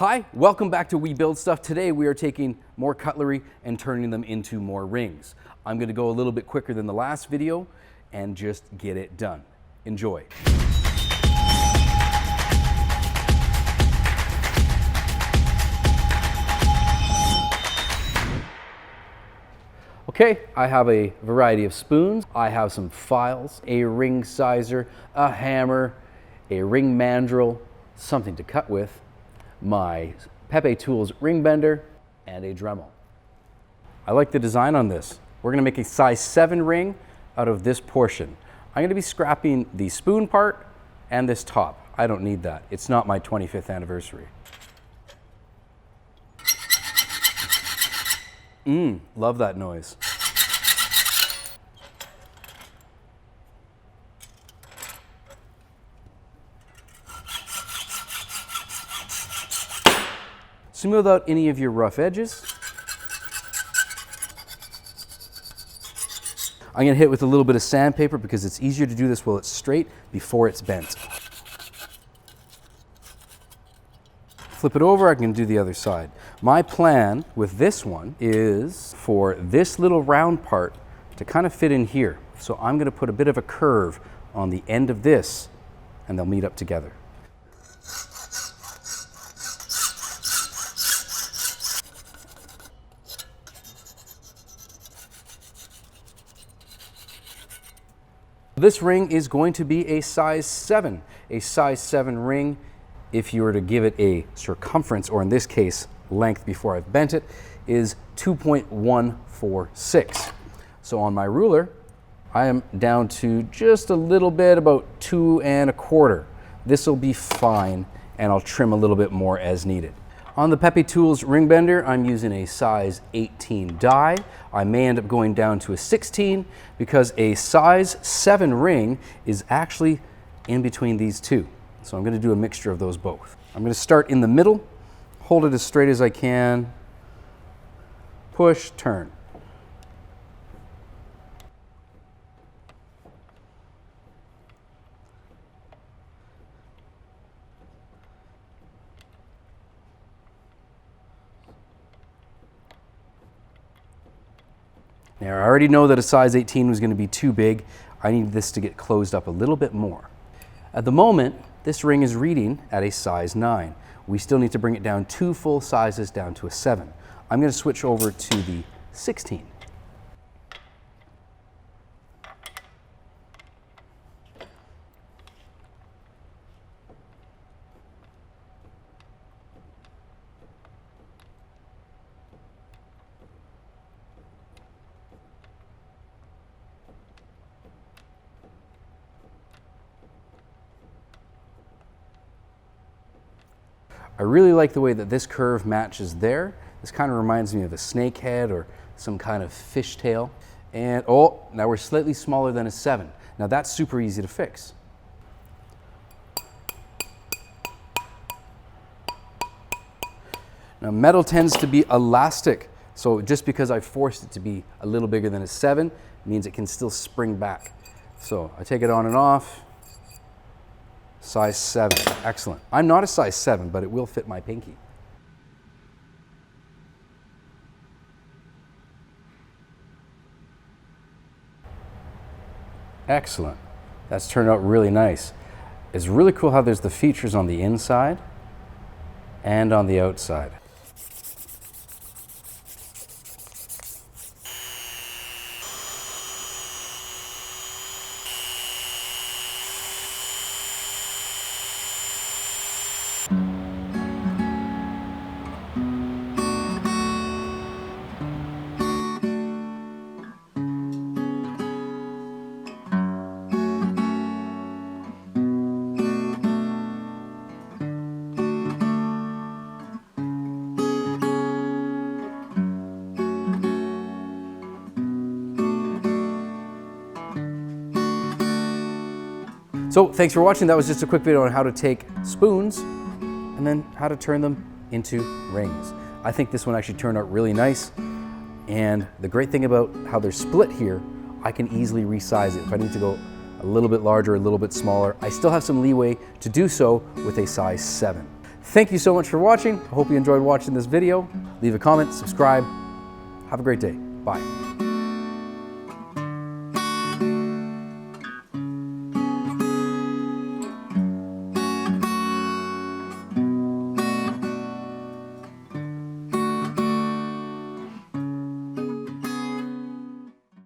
Hi, welcome back to We Build Stuff. Today we are taking more cutlery and turning them into more rings. I'm going to go a little bit quicker than the last video and just get it done. Enjoy. Okay, I have a variety of spoons. I have some files, a ring sizer, a hammer, a ring mandrel, something to cut with, my PepeTools Ring Bender, and a Dremel. I like the design on this. We're gonna make a size 7 ring out of this portion. I'm gonna be scrapping the spoon part and this top. I don't need that. It's not my 25th anniversary. Love that noise. Smooth out any of your rough edges. I'm gonna hit it with a little bit of sandpaper because it's easier to do this while it's straight before it's bent. Flip it over, I can do the other side. My plan with this one is for this little round part to kind of fit in here. So I'm gonna put a bit of a curve on the end of this and they'll meet up together. This ring is going to be a size 7. A size 7 ring, if you were to give it a circumference, or in this case, length before I've bent it, is 2.146. So on my ruler, I am down to just a little bit, about 2 1/4. This will be fine, and I'll trim a little bit more as needed. On the PepeTools Ring Bender, I'm using a size 18 die. I may end up going down to a 16 because a size 7 ring is actually in between these two. So I'm going to do a mixture of those both. I'm going to start in the middle, hold it as straight as I can, push, turn. Now, I already know that a size 18 was going to be too big. I need this to get closed up a little bit more. At the moment, this ring is reading at a size 9. We still need to bring it down 2 full sizes down to a 7. I'm going to switch over to the 16. I really like the way that this curve matches there. This kind of reminds me of a snake head or some kind of fishtail. And oh, now we're slightly smaller than a 7. Now that's super easy to fix. Now metal tends to be elastic, so just because I forced it to be a little bigger than a 7 means it can still spring back. So I take it on and off. Size 7, excellent. I'm not a size 7, but it will fit my pinky. Excellent. That's turned out really nice. It's really cool how there's the features on the inside and on the outside. So thanks for watching. That was just a quick video on how to take spoons and then how to turn them into rings. I think this one actually turned out really nice. And the great thing about how they're split here, I can easily resize it. If I need to go a little bit larger, a little bit smaller, I still have some leeway to do so with a size 7. Thank you so much for watching. I hope you enjoyed watching this video. Leave a comment, subscribe. Have a great day. Bye.